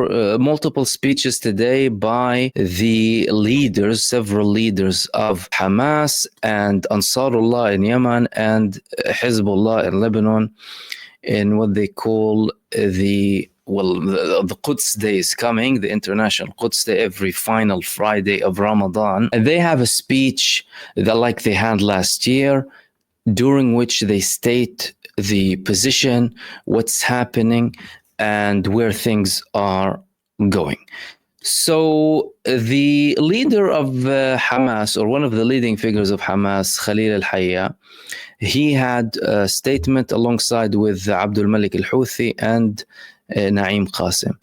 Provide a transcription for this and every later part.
were multiple speeches today by the leaders, several leaders of Hamas and Ansarullah in Yemen and Hezbollah in Lebanon, in what they call the Quds Day is coming, the International Quds Day, every final Friday of Ramadan. And they have a speech that, like they had last year, during which they state the position, what's happening, and where things are going. So the leader of Hamas, or one of the leading figures of Hamas, Khalil al-Hayya, he had a statement alongside with Abdul Malik al-Houthi and Naim Qasim,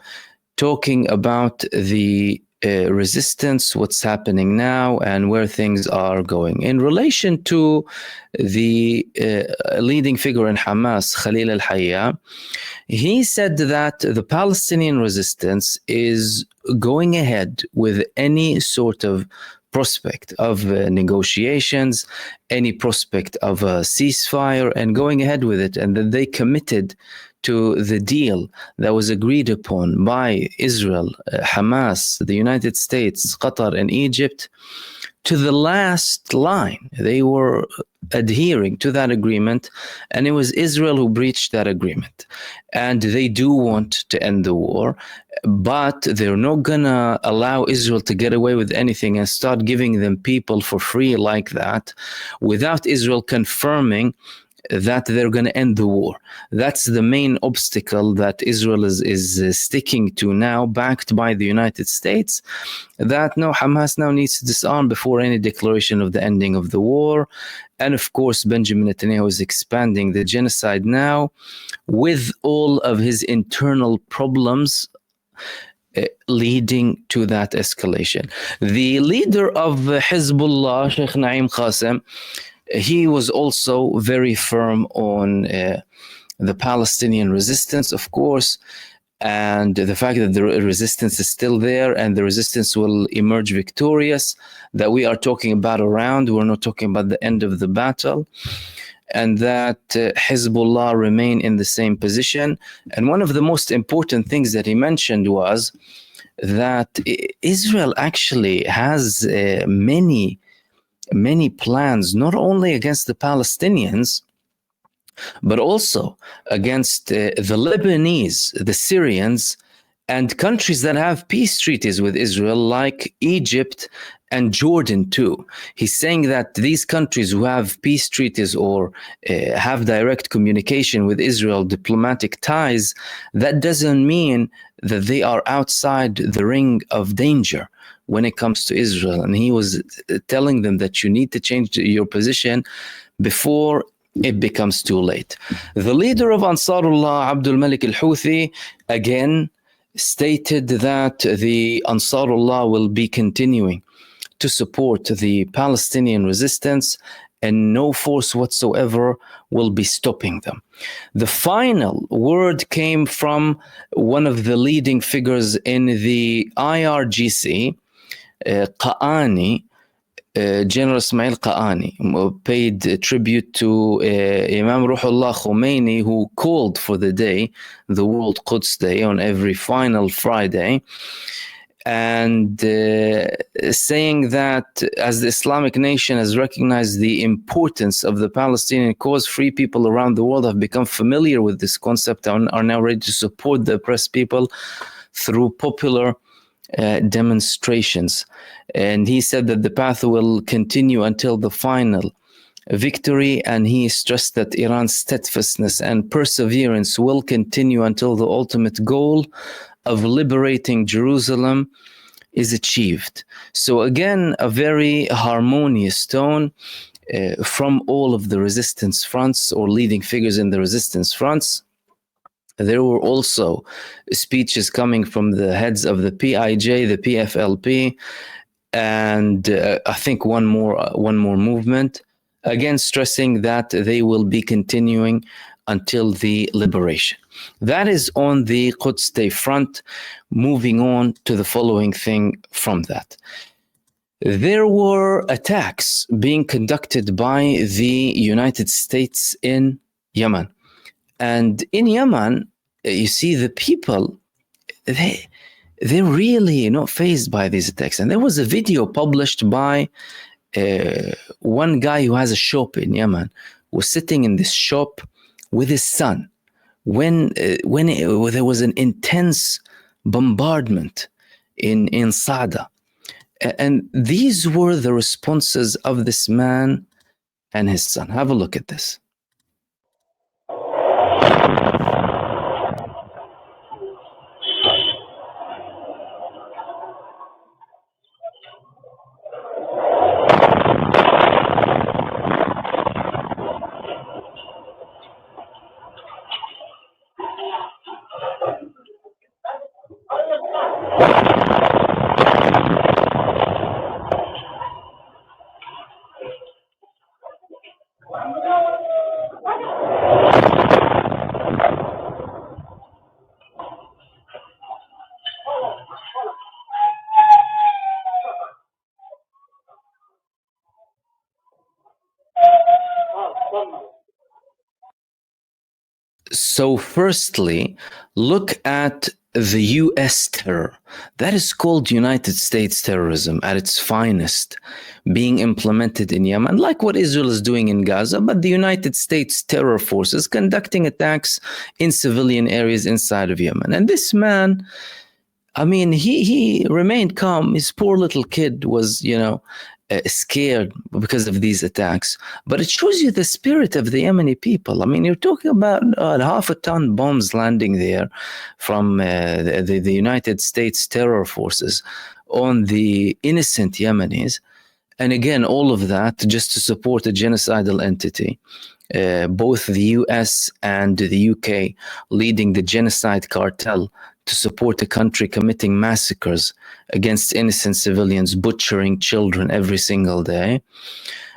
talking about the resistance, what's happening now, and where things are going. In relation to the leading figure in Hamas, Khalil al-Hayya, he said that the Palestinian resistance is going ahead with any sort of prospect of negotiations, any prospect of a ceasefire, and going ahead with it, and that they committed to the deal that was agreed upon by Israel, Hamas, the United States, Qatar, and Egypt, to the last line. They were adhering to that agreement, and it was Israel who breached that agreement. And they do want to end the war, but they're not gonna allow Israel to get away with anything and start giving them people for free like that without Israel confirming that they're going to end the war. That's the main obstacle that Israel is sticking to now, backed by the United States, that no, Hamas now needs to disarm before any declaration of the ending of the war. And of course, Benjamin Netanyahu is expanding the genocide now with all of his internal problems leading to that escalation. The leader of Hezbollah, Sheikh Naim Qasim, he was also very firm on the Palestinian resistance, of course, and the fact that the resistance is still there and the resistance will emerge victorious, that we are talking about around, we're not talking about the end of the battle, and that Hezbollah remain in the same position. And one of the most important things that he mentioned was that Israel actually has many plans, not only against the Palestinians, but also against the Lebanese, the Syrians, and countries that have peace treaties with Israel, like Egypt and Jordan too. He's saying that these countries who have peace treaties or have direct communication with Israel, diplomatic ties, that doesn't mean that they are outside the ring of danger when it comes to Israel. And he was telling them that you need to change your position before it becomes too late. The leader of Ansarullah, Abdul Malik al-Houthi, again stated that the Ansarullah will be continuing to support the Palestinian resistance and no force whatsoever will be stopping them. The final word came from one of the leading figures in the IRGC, Qa'ani, General Ismail Qa'ani, paid tribute to Imam Ruhullah Khomeini, who called for the day, the World Quds Day, on every final Friday, and saying that as the Islamic nation has recognized the importance of the Palestinian cause, free people around the world have become familiar with this concept and are now ready to support the oppressed people through popular demonstrations. And he said that the path will continue until the final victory, and he stressed that Iran's steadfastness and perseverance will continue until the ultimate goal of liberating Jerusalem is achieved. So again, a very harmonious tone from all of the resistance fronts or leading figures in the resistance fronts. There were also speeches coming from the heads of the PIJ, the PFLP, and I think one more movement, again stressing that they will be continuing until the liberation. That is on the Quds Day front. Moving on to the following thing from that. There were attacks being conducted by the United States in Yemen. And in Yemen, you see the people, they're really not fazed by these attacks. And there was a video published by one guy who has a shop in Yemen, was sitting in this shop with his son when there was an intense bombardment in Sada. And these were the responses of this man and his son. Have a look at this. So firstly, look at the US terror. That is called United States terrorism at its finest, being implemented in Yemen, like what Israel is doing in Gaza, but the United States terror forces conducting attacks in civilian areas inside of Yemen. And this man, I mean, he remained calm. His poor little kid was, scared because of these attacks. But it shows you the spirit of the Yemeni people. I mean, you're talking about half a ton bombs landing there from the United States terror forces on the innocent Yemenis. And again, all of that just to support a genocidal entity. Both the US and the UK leading the genocide cartel to support a country committing massacres against innocent civilians, butchering children every single day.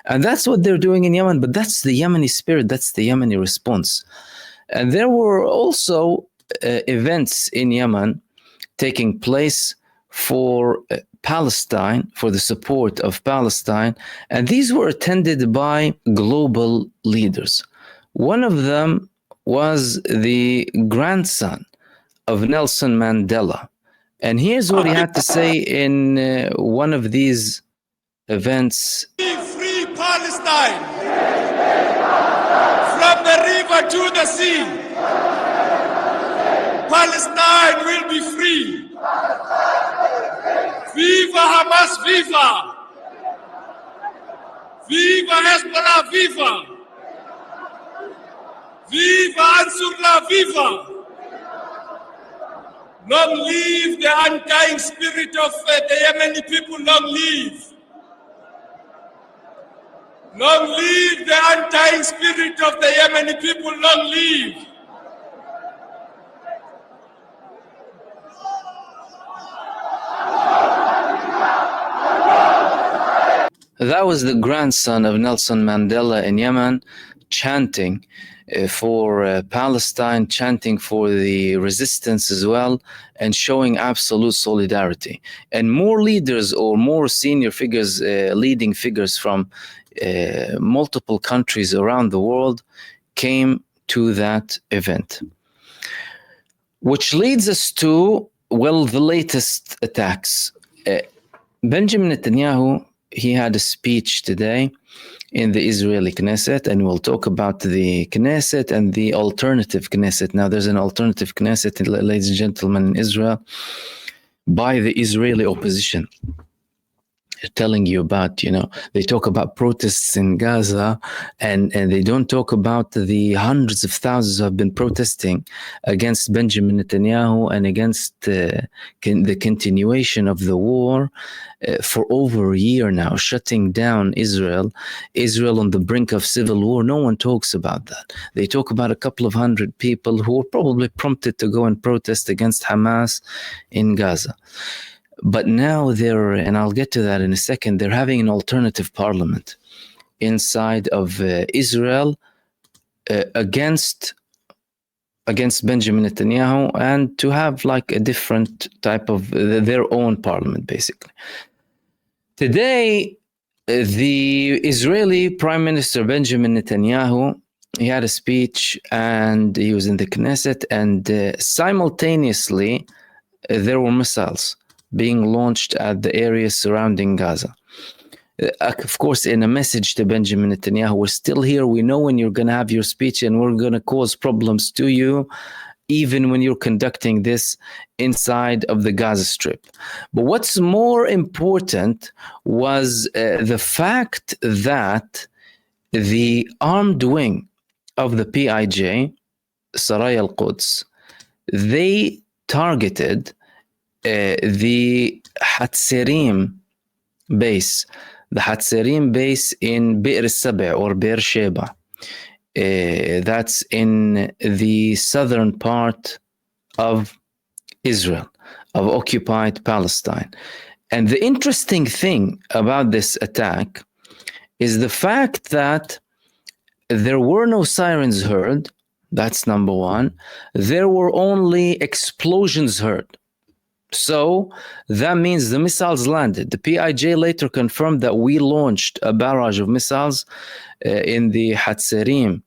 And that's what they're doing in Yemen, but that's the Yemeni spirit, that's the Yemeni response. And there were also events in Yemen taking place for Palestine, for the support of Palestine, and these were attended by global leaders. One of them was the grandson of Nelson Mandela. And here's what he had to say in one of these events. Free Palestine! From the river to the sea! Palestine will be free! Viva Hamas, viva! Viva Hezbollah, viva! Viva Ansarullah, viva! Long live the undying spirit of the Yemeni people, long live! Long live the undying spirit of the Yemeni people, long live! That was the grandson of Nelson Mandela in Yemen chanting for Palestine, chanting for the resistance as well, and showing absolute solidarity. And more leaders or more senior figures, leading figures from multiple countries around the world came to that event. Which leads us to, well, the latest attacks. Benjamin Netanyahu, he had a speech today in the Israeli Knesset, and we'll talk about the Knesset and the alternative Knesset. Now, there's an alternative Knesset, ladies and gentlemen, in Israel by the Israeli opposition. Telling you about, they talk about protests in Gaza, and they don't talk about the hundreds of thousands who have been protesting against Benjamin Netanyahu and against the continuation of the war for over a year now, shutting down Israel on the brink of civil war. No one talks about that. They talk about a couple of hundred people who were probably prompted to go and protest against Hamas in Gaza. But now and I'll get to that in a second, they're having an alternative parliament inside of Israel against Benjamin Netanyahu, and to have like a different type of their own parliament, basically. Today, the Israeli Prime Minister Benjamin Netanyahu, he had a speech and he was in the Knesset, and simultaneously there were missiles being launched at the areas surrounding Gaza. Of course, in a message to Benjamin Netanyahu, we're still here. We know when you're going to have your speech and we're going to cause problems to you, even when you're conducting this inside of the Gaza Strip. But what's more important was the fact that the armed wing of the PIJ, Saraya Al-Quds, they targeted the Hatzerim base, in Bir al-Saba or Beersheba. That's in the southern part of Israel, of occupied Palestine. And the interesting thing about this attack is the fact that there were no sirens heard. That's number one. There were only explosions heard. So that means the missiles landed. The PIJ later confirmed that we launched a barrage of missiles in the Hatzerim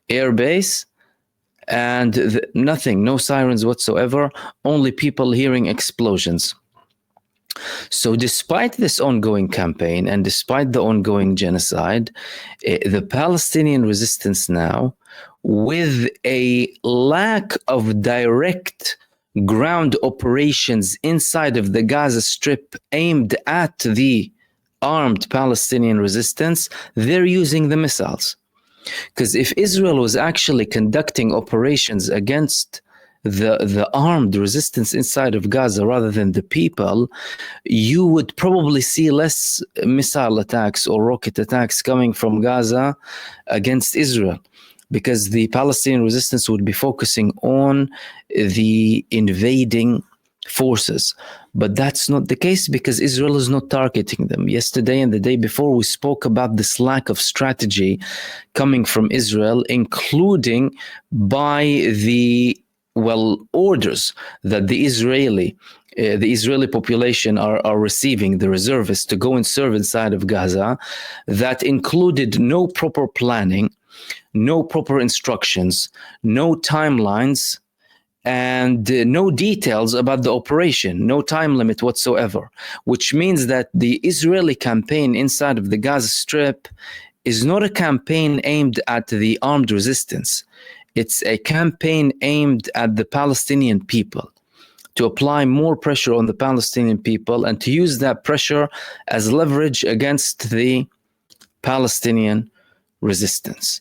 air base, and nothing, no sirens whatsoever, only people hearing explosions. So despite this ongoing campaign and despite the ongoing genocide, the Palestinian resistance now, with a lack of direct ground operations inside of the Gaza Strip aimed at the armed Palestinian resistance, they're using the missiles. Because if Israel was actually conducting operations against the armed resistance inside of Gaza rather than the people, you would probably see less missile attacks or rocket attacks coming from Gaza against Israel, because the Palestinian resistance would be focusing on the invading forces. But that's not the case, because Israel is not targeting them. Yesterday and the day before, we spoke about this lack of strategy coming from Israel, including by the orders that the Israeli population are receiving, the reservists, to go and serve inside of Gaza, that included no proper planning, no proper instructions, no timelines, and no details about the operation, no time limit whatsoever, which means that the Israeli campaign inside of the Gaza Strip is not a campaign aimed at the armed resistance. It's a campaign aimed at the Palestinian people, to apply more pressure on the Palestinian people and to use that pressure as leverage against the Palestinian resistance.